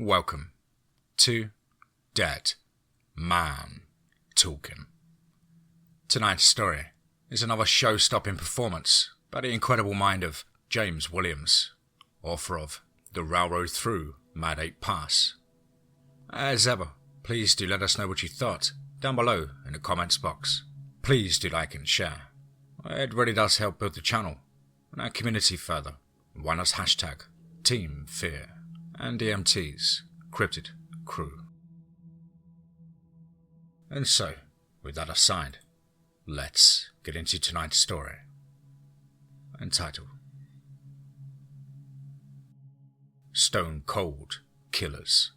Welcome to Dead Man Talking. Tonight's story is another show-stopping performance by the incredible mind of James Williams, author of The Railroad Through Mad 8 Pass. As ever, please do let us know what you thought down below in the comments box. Please do like and share. It really does help build the channel and our community further. Why not hashtag TeamFEAR and DMT's Cryptid crew. And so, with that aside, let's get into tonight's story, entitled Stone Cold Killers.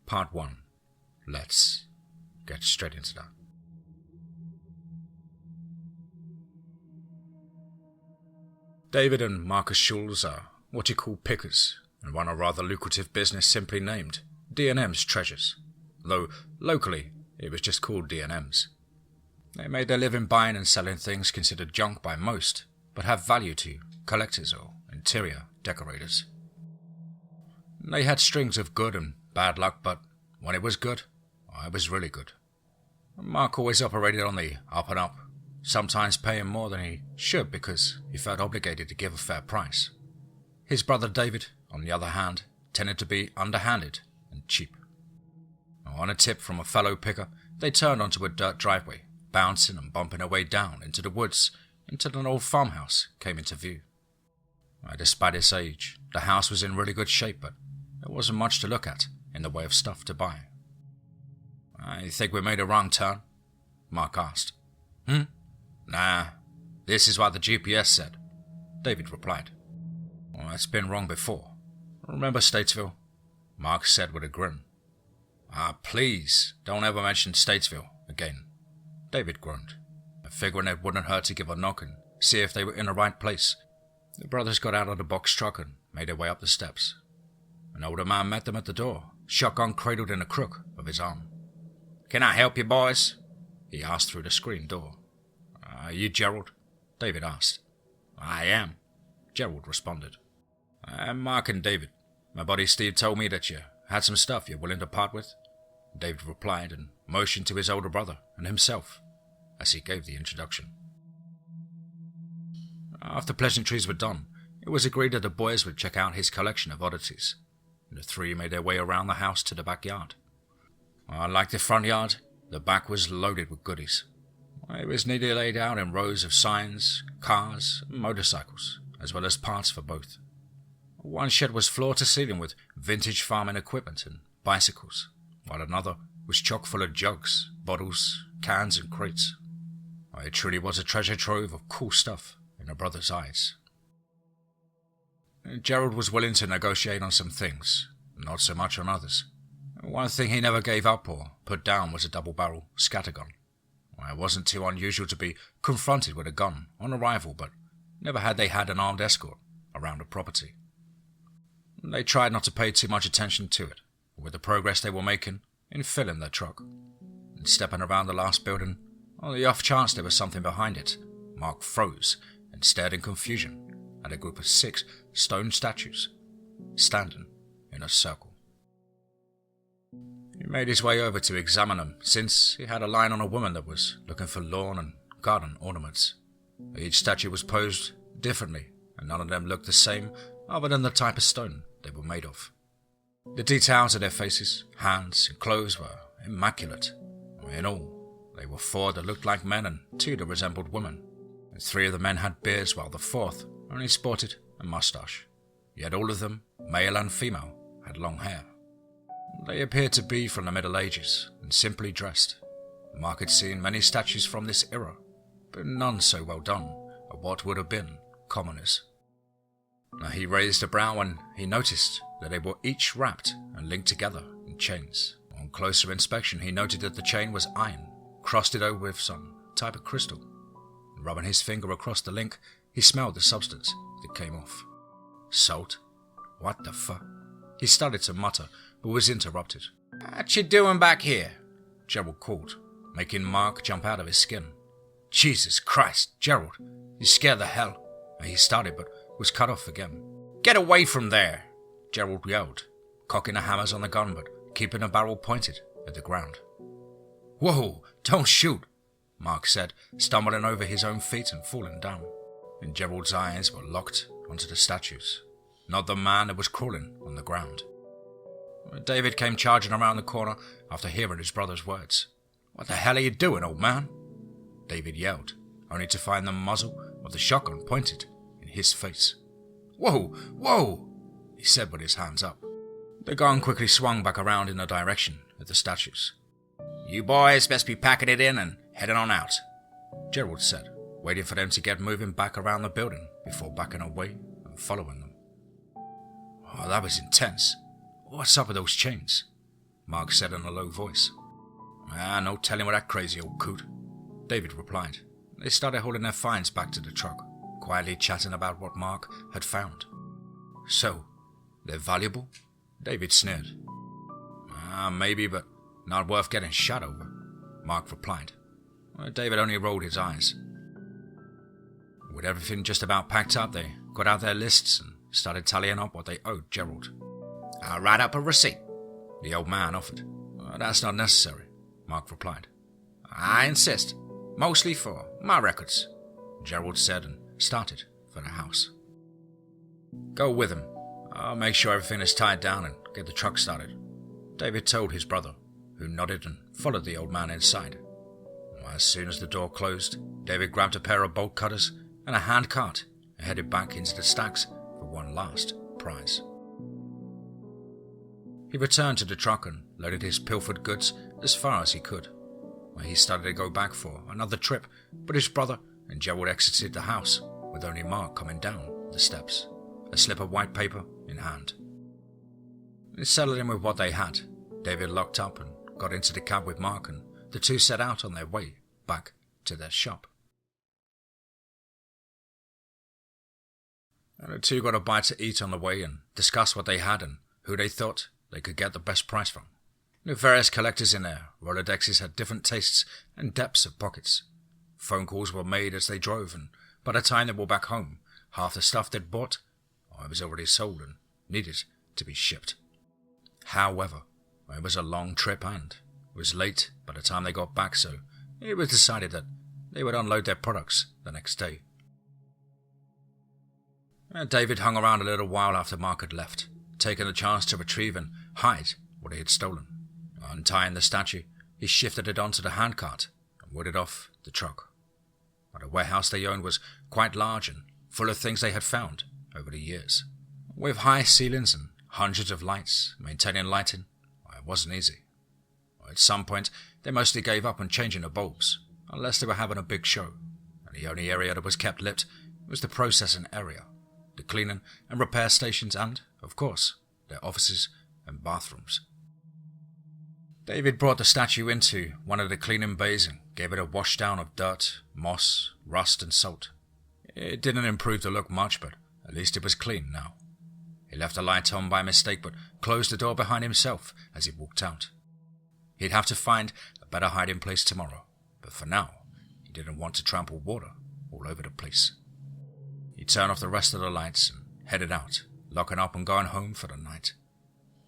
Part 1. Let's get straight into that. David and Marcus Schultz are what you call pickers and run a rather lucrative business simply named D&M's Treasures, though locally it was just called D&M's. They made their living buying and selling things considered junk by most, but have value to collectors or interior decorators. They had strings of good and bad luck, but when it was good, it was really good. Mark always operated on the up and up, sometimes paying more than he should because he felt obligated to give a fair price. His brother David, on the other hand, tended to be underhanded and cheap. On a tip from a fellow picker, they turned onto a dirt driveway, bouncing and bumping their way down into the woods until an old farmhouse came into view. Despite its age, the house was in really good shape, but there wasn't much to look at in the way of stuff to buy. "I think we made a wrong turn?" Mark asked. "Nah, this is what the GPS said," David replied. "Well, it's been wrong before. Remember Statesville?" Mark said with a grin. Please, don't ever mention Statesville again," David groaned, figuring it wouldn't hurt to give a knock and see if they were in the right place. The brothers got out of the box truck and made their way up the steps. An older man met them at the door, shotgun cradled in the crook of his arm. "Can I help you, boys?" he asked through the screen door. "Are you Gerald?" David asked. "I am," Gerald responded. "I'm Mark and David. My buddy Steve told me that you had some stuff you're willing to part with," David replied and motioned to his older brother and himself as he gave the introduction. After pleasantries were done, it was agreed that the boys would check out his collection of oddities, and the three made their way around the house to the backyard. Like the front yard, the back was loaded with goodies. It was neatly laid out in rows of signs, cars, and motorcycles, as well as parts for both. One shed was floor to ceiling with vintage farming equipment and bicycles, while another was chock full of jugs, bottles, cans, and crates. It truly was a treasure trove of cool stuff in the brothers' eyes. Gerald was willing to negotiate on some things, not so much on others. One thing he never gave up or put down was a double-barrel scattergun. It wasn't too unusual to be confronted with a gun on arrival, but never had they had an armed escort around the property. They tried not to pay too much attention to it, with the progress they were making in filling their truck. And stepping around the last building, on the off chance there was something behind it, Mark froze and stared in confusion at a group of 6 stone statues standing in a circle. He made his way over to examine them, since he had a line on a woman that was looking for lawn and garden ornaments. Each statue was posed differently, and none of them looked the same other than the type of stone they were made of. The details of their faces, hands, and clothes were immaculate. In all, they were 4 that looked like men and 2 that resembled women, and 3 of the men had beards while the 4th only sported a mustache. Yet all of them, male and female, had long hair. They appeared to be from the Middle Ages and simply dressed. Mark had seen many statues from this era, but none so well done of what would have been commoners. He raised a brow when he noticed that they were each wrapped and linked together in chains. On closer inspection, he noted that the chain was iron, crusted over with some type of crystal. Rubbing his finger across the link, he smelled the substance that came off. Salt? What the fuck? He started to mutter, but was interrupted. "What you doing back here?" Gerald called, making Mark jump out of his skin. "Jesus Christ, Gerald, you scared the hell." He started, but was cut off again. "Get away from there," Gerald yelled, cocking the hammers on the gun but keeping the barrel pointed at the ground. "Whoa, don't shoot," Mark said, stumbling over his own feet and falling down. And Gerald's eyes were locked onto the statues, not the man that was crawling on the ground. David came charging around the corner after hearing his brother's words. "What the hell are you doing, old man?" David yelled, only to find the muzzle of the shotgun pointed in his face. "Whoa, whoa," he said with his hands up. The gun quickly swung back around in the direction of the statues. "You boys best be packing it in and heading on out," Gerald said, waiting for them to get moving back around the building before backing away and following them. "Oh, that was intense. What's up with those chains?" Mark said in a low voice. No telling with that crazy old coot," David replied. They started holding their finds back to the truck, quietly chatting about what Mark had found. "So, they're valuable?" David sneered. Maybe, but not worth getting shot over," Mark replied. David only rolled his eyes. With everything just about packed up, they got out their lists and started tallying up what they owed Gerald. "I'll write up a receipt," the old man offered. "That's not necessary," Mark replied. "I insist. Mostly for my records," Gerald said and started for the house. "Go with him. I'll make sure everything is tied down and get the truck started," David told his brother, who nodded and followed the old man inside. As soon as the door closed, David grabbed a pair of bolt cutters and a hand cart and headed back into the stacks for one last prize. He returned to the truck and loaded his pilfered goods as far as he could, where he started to go back for another trip, but his brother and Gerald exited the house with only Mark coming down the steps, a slip of white paper in hand. Settled in with what they had, David locked up and got into the cab with Mark, and the two set out on their way back to their shop. And the two got a bite to eat on the way and discussed what they had and who they thought they could get the best price from. The various collectors in their Rolodexes had different tastes and depths of pockets. Phone calls were made as they drove, and by the time they were back home, half the stuff they'd bought was already sold and needed to be shipped. However, it was a long trip and it was late by the time they got back, so it was decided that they would unload their products the next day. David hung around a little while after Mark had left, taking the chance to retrieve and hide what he had stolen. Untying the statue, he shifted it onto the handcart and wooded off the truck. The warehouse they owned was quite large and full of things they had found over the years. With high ceilings and hundreds of lights, maintaining lighting, it wasn't easy. At some point, they mostly gave up on changing the bulbs, unless they were having a big show, and the only area that was kept lit was the processing area, the cleaning and repair stations and, of course, their offices and bathrooms. David brought the statue into one of the cleaning bays and gave it a wash down of dirt, moss, rust and salt. It didn't improve the look much, but at least it was clean now. He left the light on by mistake but closed the door behind himself as he walked out. He'd have to find a better hiding place tomorrow, but for now, he didn't want to trample water all over the place. He turned off the rest of the lights and headed out, locking up and going home for the night.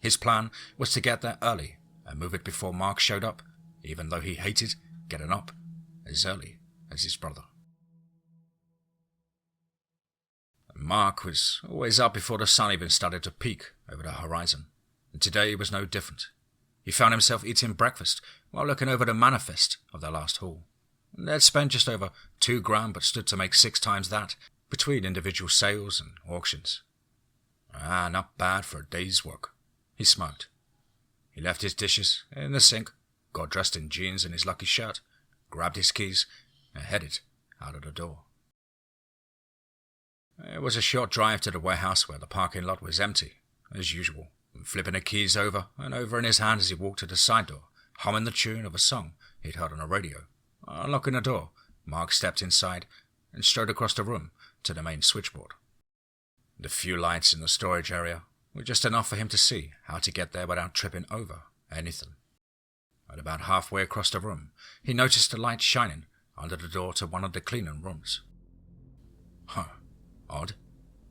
His plan was to get there early and move it before Mark showed up, even though he hated getting up as early as his brother. Mark was always up before the sun even started to peek over the horizon, and today was no different. He found himself eating breakfast while looking over the manifest of their last haul. They'd spent just over $2,000 but stood to make 6 times that between individual sales and auctions. Not bad for a day's work, he smiled. He left his dishes in the sink, got dressed in jeans and his lucky shirt, grabbed his keys, and headed out of the door. It was a short drive to the warehouse where the parking lot was empty, as usual, flipping the keys over and over in his hand as he walked to the side door, humming the tune of a song he'd heard on the radio. Unlocking the door, Mark stepped inside and strode across the room to the main switchboard. The few lights in the storage area were just enough for him to see how to get there without tripping over anything. At about halfway across the room, he noticed a light shining under the door to one of the cleaning rooms. Odd,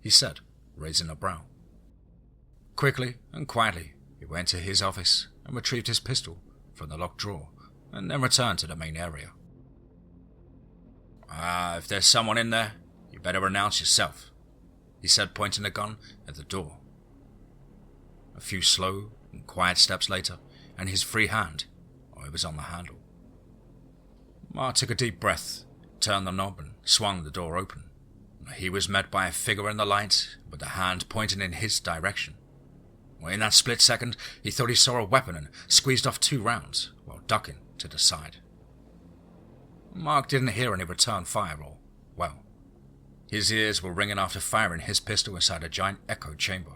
he said, raising a brow. Quickly and quietly, he went to his office and retrieved his pistol from the locked drawer and then returned to the main area. If there's someone in there, you better announce yourself," he said, pointing the gun at the door. A few slow and quiet steps later, and his free hand, it was on the handle. Mark took a deep breath, turned the knob and swung the door open. He was met by a figure in the light with the hand pointing in his direction. In that split second, he thought he saw a weapon and squeezed off 2 rounds while ducking to the side. Mark didn't hear any return fire or, his ears were ringing after firing his pistol inside a giant echo chamber.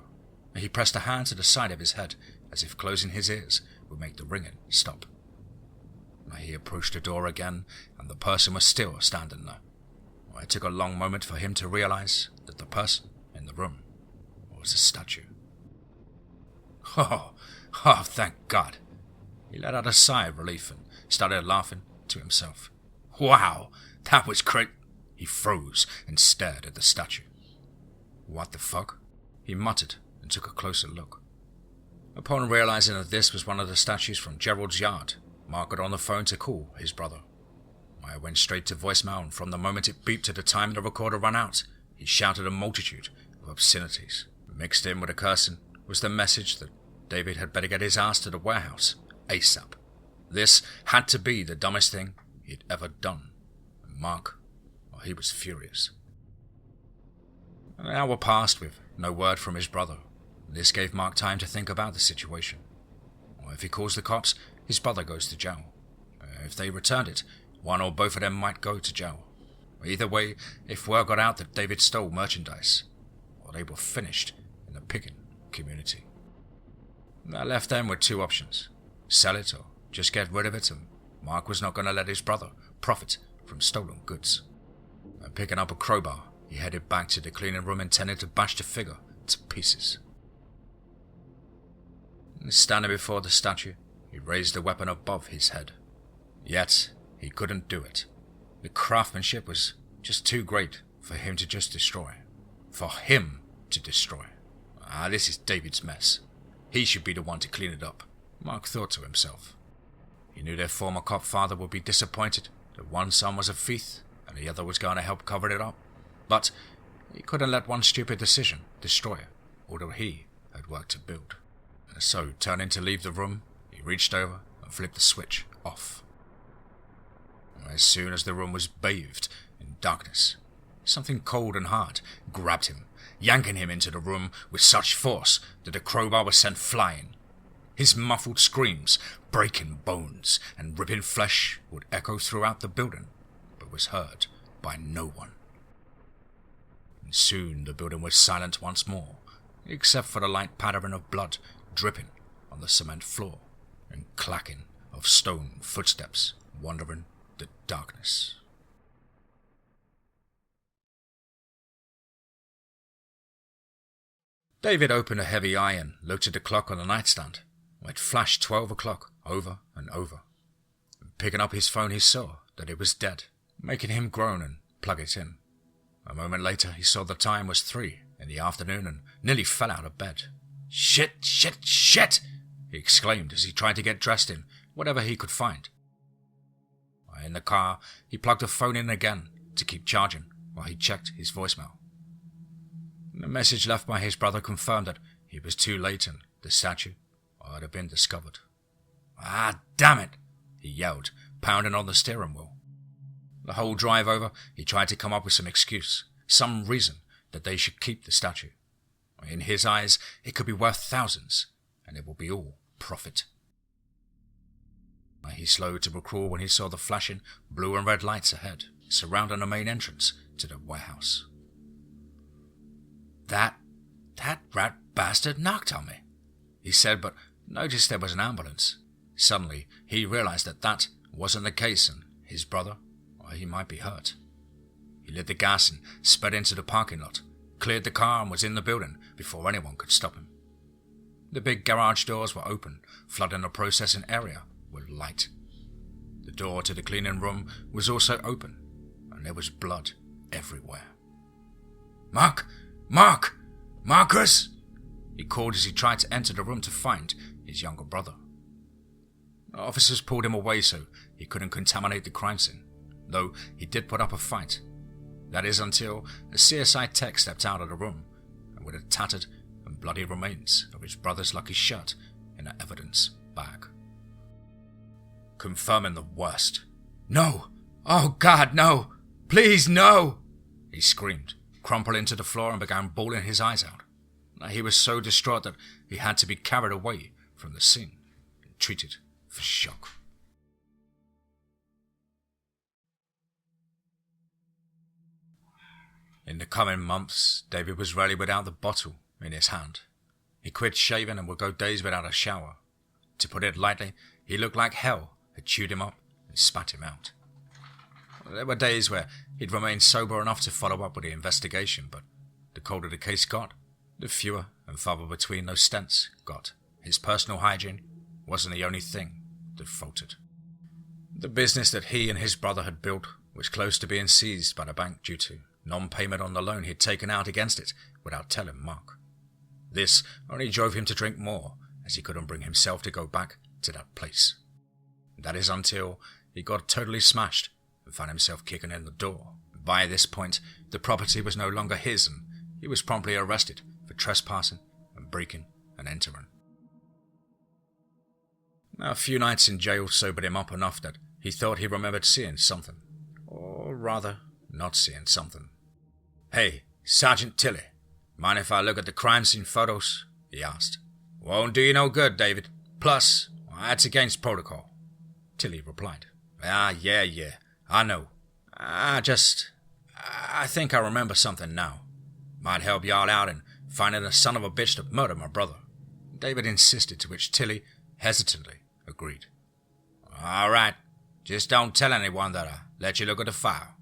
He pressed a hand to the side of his head as if closing his ears would make the ringing stop. He approached the door again and the person was still standing there. It took a long moment for him to realize that the person in the room was a statue. Oh, thank God. He let out a sigh of relief and started laughing to himself. Wow, that was great. He froze and stared at the statue. What the fuck? He muttered and took a closer look. Upon realizing that this was one of the statues from Gerald's yard, Mark got on the phone to call his brother. I went straight to voicemail, and from the moment it beeped to the time the recorder ran out, he shouted a multitude of obscenities. Mixed in with the cursing was the message that David had better get his ass to the warehouse ASAP. This had to be the dumbest thing he'd ever done. And Mark, he was furious. An hour passed with no word from his brother. This gave Mark time to think about the situation. If he calls the cops, his brother goes to jail. If they returned it, one or both of them might go to jail. Either way, if word got out that David stole merchandise, they were finished in the picking community. That left them with 2 options. Sell it or just get rid of it, and Mark was not going to let his brother profit from stolen goods. Picking up a crowbar, he headed back to the cleaning room intending to bash the figure to pieces. Standing before the statue, he raised the weapon above his head. Yet, he couldn't do it. The craftsmanship was just too great for him to just destroy. For him to destroy. This is David's mess. He should be the one to clean it up, Mark thought to himself. He knew their former cop father would be disappointed that one son was a thief and the other was going to help cover it up. But he couldn't let one stupid decision destroy all that he had worked to build. So, turning to leave the room, he reached over and flipped the switch off. As soon as the room was bathed in darkness, something cold and hard grabbed him, yanking him into the room with such force that the crowbar was sent flying. His muffled screams, breaking bones and ripping flesh, would echo throughout the building, but was heard by no one. And soon the building was silent once more, except for the light pattering of blood dripping on the cement floor and clacking of stone footsteps wandering the darkness. David opened a heavy eye and looked at the clock on the nightstand. It flashed 12 o'clock over and over. Picking up his phone, he saw that it was dead, making him groan and plug it in. A moment later, he saw the time was 3 in the afternoon and nearly fell out of bed. Shit! He exclaimed as he tried to get dressed in whatever he could find. In the car, he plugged the phone in again to keep charging while he checked his voicemail. The message left by his brother confirmed that he was too late and the statue had been discovered. Damn it! He yelled, pounding on the steering wheel. The whole drive over, he tried to come up with some excuse, some reason that they should keep the statue. In his eyes, it could be worth thousands, and it will be all profit. He slowed to a crawl when he saw the flashing blue and red lights ahead, surrounding the main entrance to the warehouse. That rat bastard knocked on me, he said, but noticed there was an ambulance. Suddenly, he realized that wasn't the case, and his brother, he might be hurt. He lit the gas and sped into the parking lot, cleared the car and was in the building before anyone could stop him. The big garage doors were open, flooding the processing area with light. The door to the cleaning room was also open, and there was blood everywhere. Marcus! He called as he tried to enter the room to find his younger brother. Officers pulled him away so he couldn't contaminate the crime scene, though he did put up a fight. That is until a CSI tech stepped out of the room and with the tattered and bloody remains of his brother's lucky shirt in an evidence bag. Confirming the worst. "No! Oh God, no! Please, no!" he screamed, crumpling to the floor and began bawling his eyes out. He was so distraught that he had to be carried away from the scene and treated for shock. In the coming months, David was rarely without the bottle in his hand. He quit shaving and would go days without a shower. To put it lightly, he looked like hell had chewed him up and spat him out. There were days where he'd remain sober enough to follow up with the investigation, but the colder the case got, the fewer and farther between those stents got. His personal hygiene wasn't the only thing that faltered. The business that he and his brother had built was close to being seized by the bank due to non-payment on the loan he'd taken out against it without telling Mark. This only drove him to drink more, as he couldn't bring himself to go back to that place. That is until he got totally smashed and found himself kicking in the door. By this point, the property was no longer his, and he was promptly arrested for trespassing and breaking and entering. A few nights in jail sobered him up enough that he thought he remembered seeing something, or rather, not seeing something. "Hey, Sergeant Tilly, mind if I look at the crime scene photos?" he asked. "Won't do you no good, David. Plus, that's against protocol." Tilly replied. Yeah, I know. I think I remember something now. Might help y'all out in finding the son of a bitch that murdered my brother." David insisted, to which Tilly hesitantly agreed. "All right, just don't tell anyone that I let you look at the file."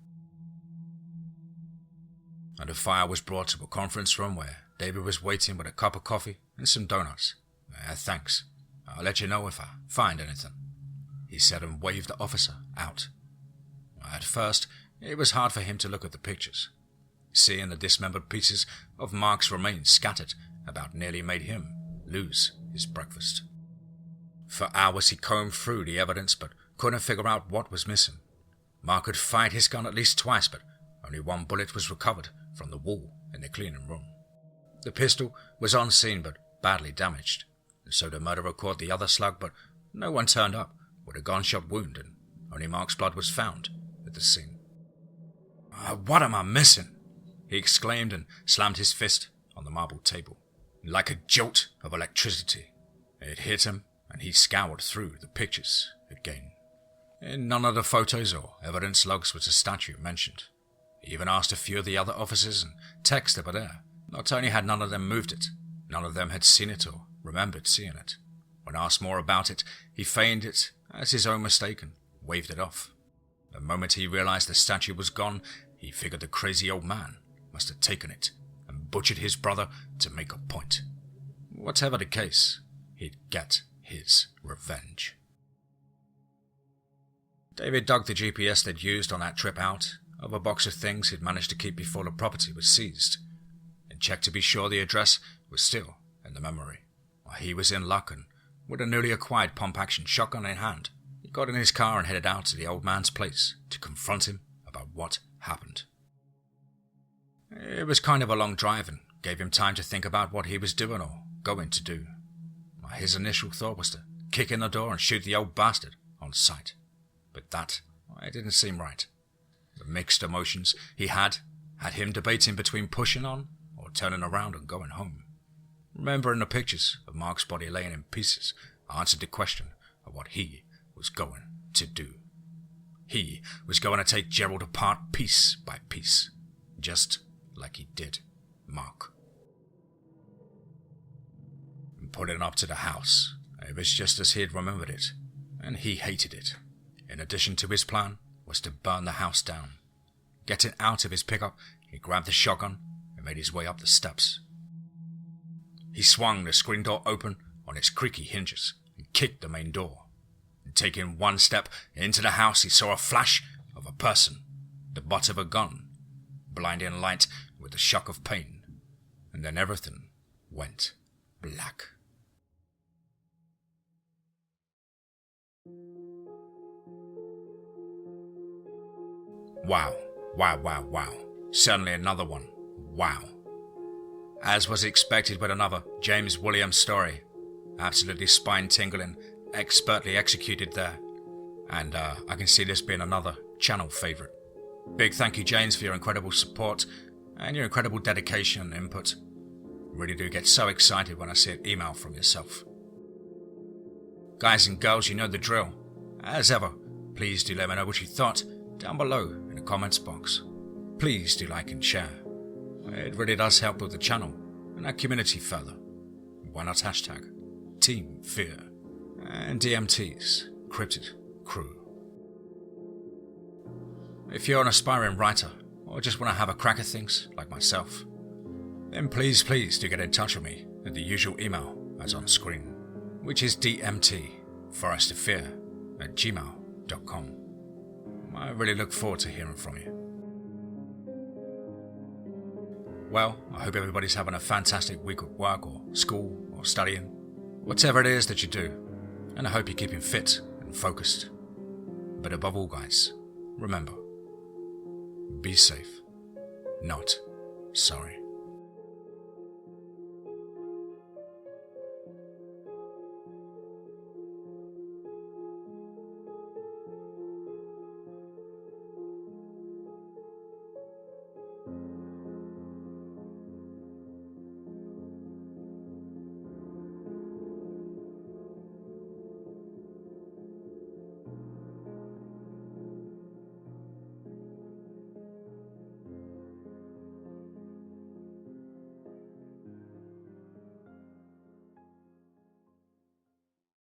And the file was brought to a conference room where David was waiting with a cup of coffee and some donuts. "Thanks. I'll let you know if I find anything," he said, and waved the officer out. At first, it was hard for him to look at the pictures. Seeing the dismembered pieces of Mark's remains scattered about nearly made him lose his breakfast. For hours he combed through the evidence but couldn't figure out what was missing. Mark had fired his gun at least twice, but only one bullet was recovered from the wall in the cleaning room. The pistol was on scene but badly damaged, and so the murderer caught the other slug, but no one turned up with a gunshot wound, and only Mark's blood was found at the scene. What am I missing?" he exclaimed and slammed his fist on the marble table. Like a jolt of electricity, it hit him, and he scoured through the pictures again. In none of the photos or evidence logs was a statue mentioned. He even asked a few of the other officers and techs that were there. Not only had none of them moved it, none of them had seen it or remembered seeing it. When asked more about it, he feigned it as his own mistake and waved it off. The moment he realized the statue was gone, he figured the crazy old man must have taken it and butchered his brother to make a point. Whatever the case, he'd get his revenge. David dug the GPS they'd used on that trip out of a box of things he'd managed to keep before the property was seized, and checked to be sure the address was still in the memory. While he was in luck, and with a newly acquired pump-action shotgun in hand, he got in his car and headed out to the old man's place to confront him about what happened. It was kind of a long drive and gave him time to think about what he was doing or going to do. His initial thought was to kick in the door and shoot the old bastard on sight, but that it didn't seem right. The mixed emotions he had him debating between pushing on or turning around and going home. Remembering the pictures of Mark's body laying in pieces answered the question of what he was going to do. He was going to take Gerald apart piece by piece, just like he did Mark. And put it up to the house. It was just as he had remembered it, and he hated it. In addition to his plan was to burn the house down. Getting out of his pickup, he grabbed the shotgun and made his way up the steps. He swung the screen door open on its creaky hinges and kicked the main door. And taking one step into the house, he saw a flash of a person, the butt of a gun, blinding light with the shock of pain, and then everything went black. Wow. Certainly another one. Wow. As was expected with another James Williams story. Absolutely spine-tingling, expertly executed there. And I can see this being another channel favourite. Big thank you, James, for your incredible support and your incredible dedication and input. Really do get so excited when I see an email from yourself. Guys and girls, you know the drill. As ever, please do let me know what you thought down below in the comments box. Please do like and share. It really does help with the channel and our community further. Why not hashtag TeamFEAR and DMT's Cryptid Crew. If you're an aspiring writer or just want to have a crack at things like myself, then please do get in touch with me at the usual email as on screen, which is dmtforustofear@gmail.com. I really look forward to hearing from you. Well, I hope everybody's having a fantastic week at work or school or studying, whatever it is that you do, and I hope you're keeping fit and focused. But above all, guys, remember, be safe, not sorry.